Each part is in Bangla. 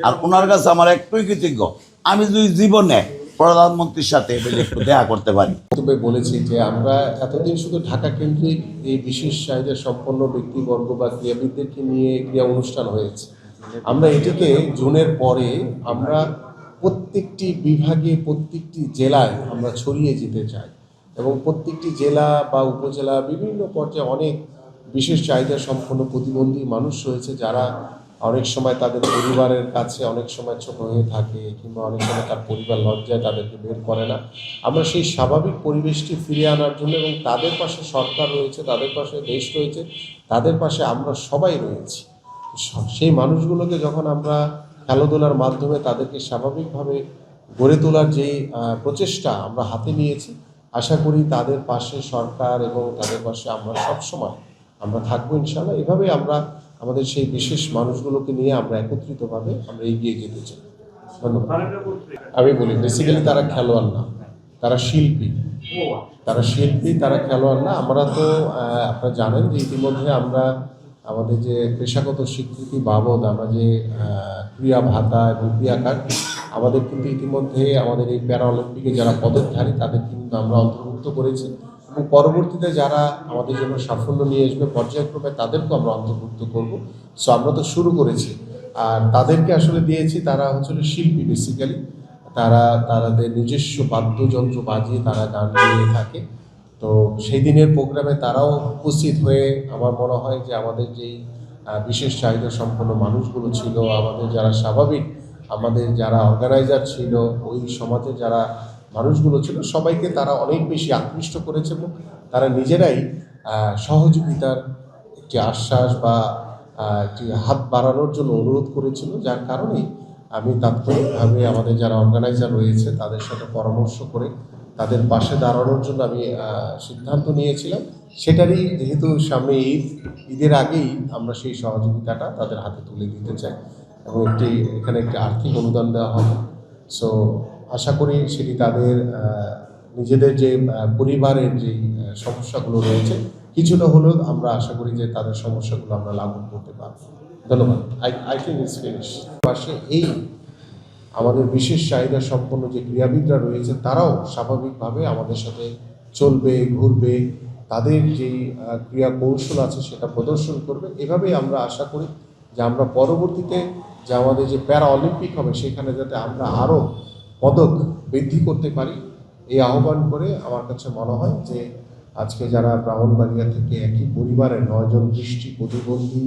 আর ওনার কাছে আমার একটুই কৃতজ্ঞ, আমি যদি জীবনে প্রধানমন্ত্রীর সাথে একটু দেখা করতে পারি। তবে বলেছি যে আমরা এতদিন শুধু ঢাকা কেন্দ্রিক এই বিশেষ চাহিদা সম্পন্ন ব্যক্তিবর্গ বা ক্রীড়াবিদদেরকে নিয়ে ক্রীড়া অনুষ্ঠান হয়েছে। আমরা এটিকে জুনের পরে আমরা প্রত্যেকটি বিভাগে প্রত্যেকটি জেলায় আমরা ছড়িয়ে যেতে চাই এবং প্রত্যেকটি জেলা বা উপজেলা বিভিন্ন পর্যায়ে অনেক বিশেষ চাহিদা সম্পন্ন প্রতিবন্ধী মানুষ রয়েছে, যারা অনেক সময় তাদের পরিবারের কাছে অনেক সময় ছোট হয়ে থাকে কিংবা অনেক সময় তার পরিবার লজ্জায় তাদেরকে বের করে না। আমরা সেই স্বাভাবিক পরিবেশটি ফিরিয়ে আনার জন্য এবং তাদের পাশে সরকার রয়েছে, তাদের পাশে দেশ রয়েছে, তাদের পাশে আমরা সবাই রয়েছি। সেই মানুষগুলোকে যখন আমরা খেলাধুলার মাধ্যমে তাদেরকে স্বাভাবিকভাবে গড়ে তোলার যেই প্রচেষ্টা আমরা হাতে নিয়েছি, আশা করি তাদের পাশে সরকার এবং তাদের পাশে আমরা সবসময় আমরা থাকবো ইনশাআল্লাহ। এভাবে আমরা আমাদের সেই বিশেষ মানুষগুলোকে নিয়ে আমরা একত্রিতভাবে আমরা এগিয়ে যেতে চাই। ধন্যবাদ। আমি বলি বেসিক্যালি তারা খেলোয়াড় না, তারা শিল্পী, তারা খেলোয়াড় না। আমরা তো আপনারা জানেন যে ইতিমধ্যে আমরা আমাদের যে পেশাগত স্বীকৃতি বাবদ আমরা যে ক্রিয়া ভাতা এবং ক্রিয়া কার্ড আমাদের কিন্তু ইতিমধ্যে আমাদের এই প্যারা অলিম্পিকে যারা পদকধারী তাদের কিন্তু আমরা অন্তর্ভুক্ত করেছি এবং পরবর্তীতে যারা আমাদের জন্য সাফল্য নিয়ে আসবে পর্যায়ক্রমে তাদেরকেও আমরা অন্তর্ভুক্ত করব। সো আমরা তো শুরু করেছি, আর তাদেরকে আসলে দিয়েছি, তারা হচ্ছে শিল্পী বেসিক্যালি, তাদের নিজস্ব বাদ্যযন্ত্র বাজিয়ে তারা গান গেয়ে থাকে। তো সেই দিনের প্রোগ্রামে তারাও উপস্থিত হয়ে আমার মনে হয় যে আমাদের যেই বিশেষ চাহিদা সম্পন্ন মানুষগুলো ছিল, আমাদের যারা স্বাভাবিক, আমাদের যারা অর্গানাইজার ছিল, ওই সমাজে যারা মানুষগুলো ছিল, সবাইকে তারা অনেক বেশি আকৃষ্ট করেছে এবং তারা নিজেরাই সহযোগিতার একটি আশ্বাস বা একটি হাত বাড়ানোর জন্য অনুরোধ করেছিল, যার কারণেই আমি তাৎক্ষণিকভাবে আমাদের যারা অর্গানাইজার রয়েছে তাদের সাথে পরামর্শ করে তাদের পাশে দাঁড়ানোর জন্য আমি সিদ্ধান্ত নিয়েছিলাম। সেটারই যেহেতু সামনে ঈদের আগেই আমরা সেই সহযোগিতাটা তাদের হাতে তুলে দিতে চাই এবং এখানে একটি আর্থিক অনুদান দেওয়া হবে। সো আশা করি সেটি তাদের নিজেদের যে পরিবারের যে সমস্যাগুলো রয়েছে কিছুটা হলেও আমরা আশা করি যে তাদের সমস্যাগুলো আমরা লাঘব করতে পারব। ধন্যবাদ। I think it's finish. পাশে এই আমাদের বিশেষ চাহিদা সম্পন্ন যে ক্রীড়াবিদরা রয়েছে তারাও স্বাভাবিকভাবে আমাদের সাথে চলবে, ঘুরবে, তাদের যেই ক্রীড়া কৌশল আছে সেটা প্রদর্শন করবে। এভাবেই আমরা আশা করি যে আমরা পরবর্তীতে যে আমাদের যে প্যারা অলিম্পিক হবে সেখানে যাতে আমরা আরও পদক বৃদ্ধি করতে পারি, এই আহ্বান করে আমার কাছে মনে হয় যে আজকে যারা ব্রাহ্মণবাড়িয়া থেকে একই পরিবারের 9 জন দৃষ্টি প্রতিবন্ধী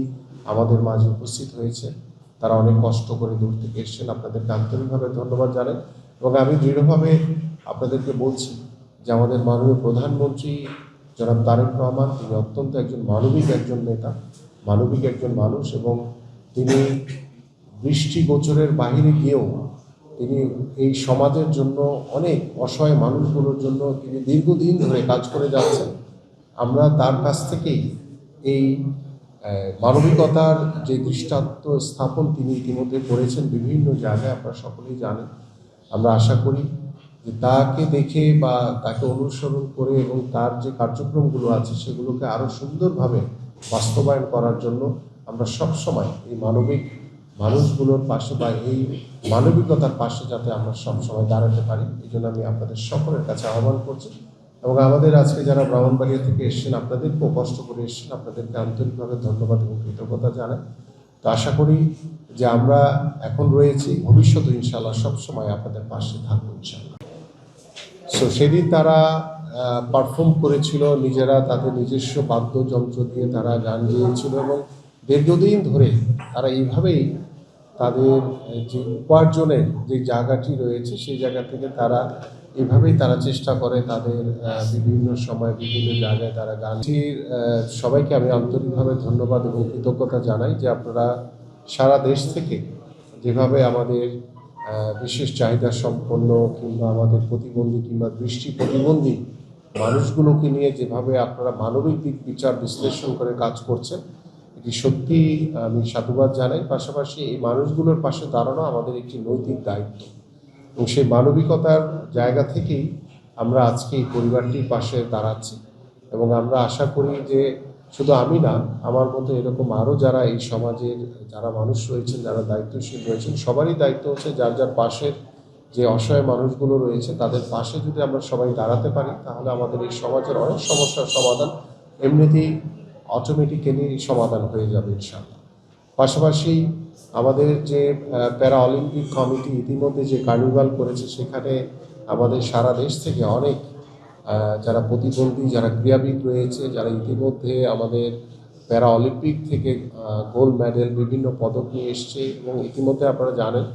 আমাদের মাঝে উপস্থিত হয়েছে, তারা অনেক কষ্ট করে দূর থেকে এসেছেন, আপনাদেরকে আন্তরিকভাবে ধন্যবাদ জানাই। এবং আমি দৃঢ়ভাবে আপনাদেরকে বলছি যে আমাদের মাননীয় প্রধানমন্ত্রী জনাব তারেক রহমান, তিনি অত্যন্ত একজন মানবিক একজন নেতা, মানবিক একজন মানুষ এবং তিনি দৃষ্টিগোচরের বাহিরে গিয়েও তিনি এই সমাজের জন্য অনেক অসহায় মানুষগুলোর জন্য তিনি দীর্ঘদিন ধরে কাজ করে যাচ্ছেন। আমরা তার কাছ থেকেই এই মানবিকতার যে দৃষ্টান্ত স্থাপন তিনি ইতিমধ্যে করেছেন বিভিন্ন জায়গায়, আপনারা সকলেই জানেন। আমরা আশা করি যে তাকে দেখে বা তাকে অনুসরণ করে এবং তার যে কার্যক্রমগুলো আছে সেগুলোকে আরও সুন্দরভাবে বাস্তবায়ন করার জন্য আমরা সবসময় এই মানবিক মানুষগুলোর পাশে বা এই মানবিকতার পাশে যাতে আমরা সবসময় দাঁড়াতে পারি, এই জন্য আমি আপনাদের সকলের কাছে আহ্বান করছি। এবং আমাদের আজকে যারা ব্রাহ্মণবাড়িয়া থেকে এসেছেন, আপনাদেরকেও কষ্ট করে এসেছেন, আপনাদেরকে আন্তরিকভাবে ধন্যবাদ এবং কৃতজ্ঞতা জানাই। তো আশা করি যে আমরা এখন রয়েছি, ভবিষ্যতে ইনশাআল্লাহ সবসময় আপনাদের পাশে থাকবো ইনশাআল্লাহ। সো সেদিন তারা পারফর্ম করেছিল নিজেরা, তাদের নিজস্ব বাদ্যযন্ত্র দিয়ে তারা গান গেয়েছিল এবং দীর্ঘদিন ধরে তারা এইভাবেই তাদের যে উপার্জনের যে জায়গাটি রয়েছে সেই জায়গা থেকে তারা এভাবেই তারা চেষ্টা করে তাদের বিভিন্ন সময় বিভিন্ন জায়গায় তারা গানটির সবাইকে আমি আন্তরিকভাবে ধন্যবাদ এবং কৃতজ্ঞতা জানাই যে আপনারা সারা দেশ থেকে যেভাবে আমাদের বিশেষ চাহিদা সম্পন্ন কিংবা আমাদের প্রতিবন্ধী কিংবা দৃষ্টি প্রতিবন্ধী মানুষগুলোকে নিয়ে যেভাবে আপনারা মানবিক দিক বিচার বিশ্লেষণ করে কাজ করছেন, এটি সত্যি আমি সাধুবাদ জানাই। পাশাপাশি এই মানুষগুলোর পাশে দাঁড়ানো আমাদের একটি নৈতিক দায়িত্ব এবং সেই মানবিকতার জায়গা থেকেই আমরা আজকে এই পরিবারটির পাশে দাঁড়াচ্ছি এবং আমরা আশা করি যে শুধু আমি না, আমার মতো এরকম আরও যারা এই সমাজের যারা মানুষ রয়েছেন, যারা দায়িত্বশীল রয়েছেন, সবারই দায়িত্ব হচ্ছে যার যার পাশের যে অসহায় মানুষগুলো রয়েছে তাদের পাশে যদি আমরা সবাই দাঁড়াতে পারি, তাহলে আমাদের এই সমাজের অনেক সমস্যার সমাধান এমনিতেই অটোমেটিক্যালি সমাধান হয়ে যাবে ইনশাআল্লাহ। পাশাপাশি আমাদের যে প্যারা অলিম্পিক কমিটি ইতিমধ্যে যে কার্নিভাল করেছে, সেখানে আমাদের সারা দেশ থেকে অনেক যারা প্রতিবন্ধী, যারা ক্রীড়াবিদ রয়েছে, যারা ইতিমধ্যে আমাদের প্যারা অলিম্পিক থেকে গোল্ড মেডেল, বিভিন্ন পদক নিয়ে এসছে। এবং ইতিমধ্যে আপনারা জানেন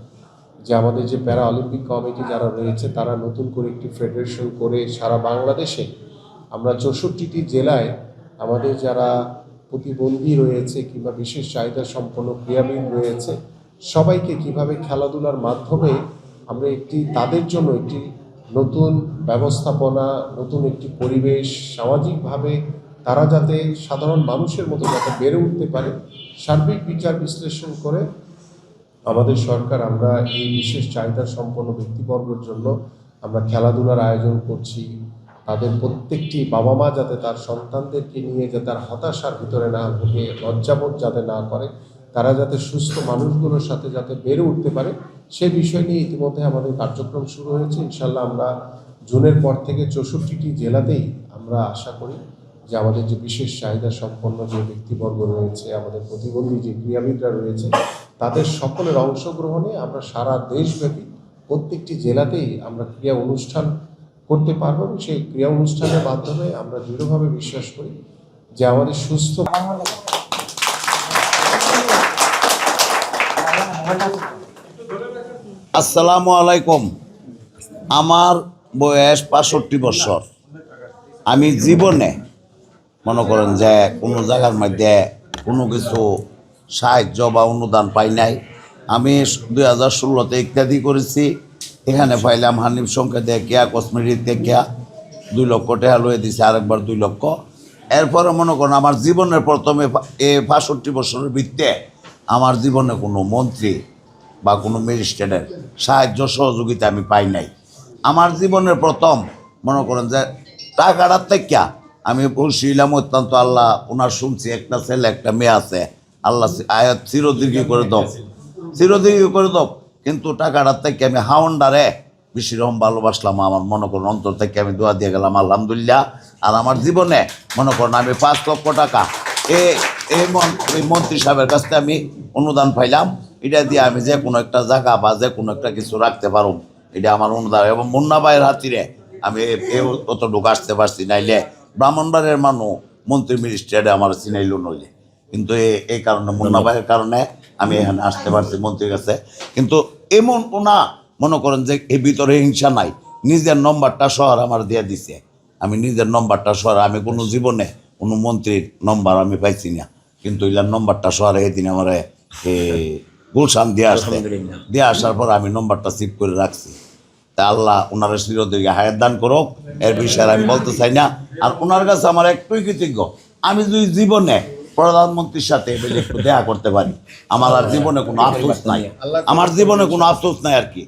যে আমাদের যে প্যারা অলিম্পিক কমিটি যারা রয়েছে, তারা নতুন করে একটি ফেডারেশন করে সারা বাংলাদেশে আমরা 64টি জেলায় আমাদের যারা প্রতিবন্ধী রয়েছে কিংবা বিশেষ চাহিদা সম্পন্ন ক্রীড়াবিদ রয়েছে, সবাইকে কিভাবে খেলাধুলার মাধ্যমে আমরা তাদের জন্য একটি নতুন ব্যবস্থাপনা, নতুন একটি পরিবেশ, সামাজিকভাবে তারা যাতে সাধারণ মানুষের মতো যাতে বেড়ে উঠতে পারে, সার্বিক বিচার বিশ্লেষণ করে আমাদের সরকার আমরা এই বিশেষ চাহিদা সম্পন্ন ব্যক্তিবর্গের জন্য আমরা খেলাধুলার আয়োজন করছি। তাদের প্রত্যেকটি বাবা মা যাতে তার সন্তানদেরকে নিয়ে যাতে তার হতাশার ভিতরে না ভুগে, লজ্জাবোধ যাতে না করে, তারা যাতে সুস্থ মানুষগুলোর সাথে যাতে বেড়ে উঠতে পারে, সে বিষয় নিয়ে ইতিমধ্যে আমাদের কার্যক্রম শুরু হয়েছে। ইনশাল্লাহ আমরা জুনের পর থেকে 64টি জেলাতেই আমরা আশা করি যে আমাদের যে বিশেষ চাহিদা সম্পন্ন যে ব্যক্তিবর্গ রয়েছে, আমাদের প্রতিবন্ধী যে ক্রীড়াবিদরা রয়েছে, তাদের সকলের অংশগ্রহণে আমরা সারা দেশব্যাপী প্রত্যেকটি জেলাতেই আমরা ক্রীড়া অনুষ্ঠান করতে পারবো। এবং সেই ক্রীড়া অনুষ্ঠানের মাধ্যমে আমরা দৃঢ়ভাবে বিশ্বাস করি যে আমাদের সুস্থ আসসালামু আলাইকুম। আমার বয়স 65 বছর। আমি জীবনে মনে করেন যে কোনো জায়গার মধ্যে কোনো কিছু সাহায্য বা অনুদান পাই নাই। আমি 2016-তে ইত্যাদি করেছি। এখানে পাইলাম হানিফ সংখ্যা দিয়ে কেয়া কসমেটিক থেকে 2 লক্ষ টাকা লয়ে দিছে, আরেকবার 2 লক্ষ। এরপরে মনে করেন আমার জীবনের প্রথমে 65 বছরের ভিত্তিতে আমার জীবনে কোনো মন্ত্রী বা কোনো ম্যাজিস্ট্রেটের সাহায্য সহযোগিতা আমি পাই নাই। আমার জীবনের প্রথম মনে করেন যে টাকাটার থেকে আমি বলছিলাম অত্যন্ত আল্লাহ ওনার শুনছি একটা ছেলে একটা মেয়ে আছে, আল্লাহ আয়াত চিরদীর্ঘ করে দাও, চিরদীর্ঘ করে দাও। কিন্তু টাকাটার থেকে আমি হাওন্ডারে বেশি রকম ভালোবাসলাম। আমার মনে করেন অন্তর থেকে আমি দোয়া দিয়ে গেলাম আলহামদুলিল্লাহ। আর আমার জীবনে মনে করেন আমি 5 লক্ষ টাকা এই মন্ত্রী সাহেবের কাছ থেকে আমি অনুদান পাইলাম। এটা দিয়ে আমি যে কোনো একটা জায়গা বা যে কোনো একটা কিছু রাখতে পারব, এটা আমার অনুদান। এবং মুন্না ভাইয়ের হাতিরে আমি অতটুকু আসতে পারছি, নাইলে ব্রাহ্মণবাড়ির মানুষ মন্ত্রী মিনিস্ট্রেটে আমার চিনাইল নইলে। কিন্তু এই কারণে মুন্না ভাইয়ের কারণে আমি এখানে আসতে পারছি মন্ত্রীর কাছে। কিন্তু এমন ওনা মনে করেন যে এর ভিতরে হিংসা নাই, নিজের নম্বরটা শহর আমার দিয়ে দিছে। আমি নিজের নম্বরটা শহর, আমি কোনো জীবনে কোনো মন্ত্রীর নম্বর আমি পাইছি না, কিন্তু ইলার নম্বরটা শহরে এদিন আমার গুলশান দিয়ে আসার পর আমি নম্বরটা সেভ করে রাখছি। তা আল্লাহ ওনারা চিরদিকে হায়াত দান করো, এর বিষয়ে আমি বলতে চাই না। আর ওনার কাছে আমার একটুই কৃতজ্ঞ, আমি যদি জীবনে প্রধানমন্ত্রীর সাথে একটু দেখা করতে পারি, আমার আর জীবনে কোনো আফসোস নাই, আমার জীবনে কোনো আফসোস নাই আর কি।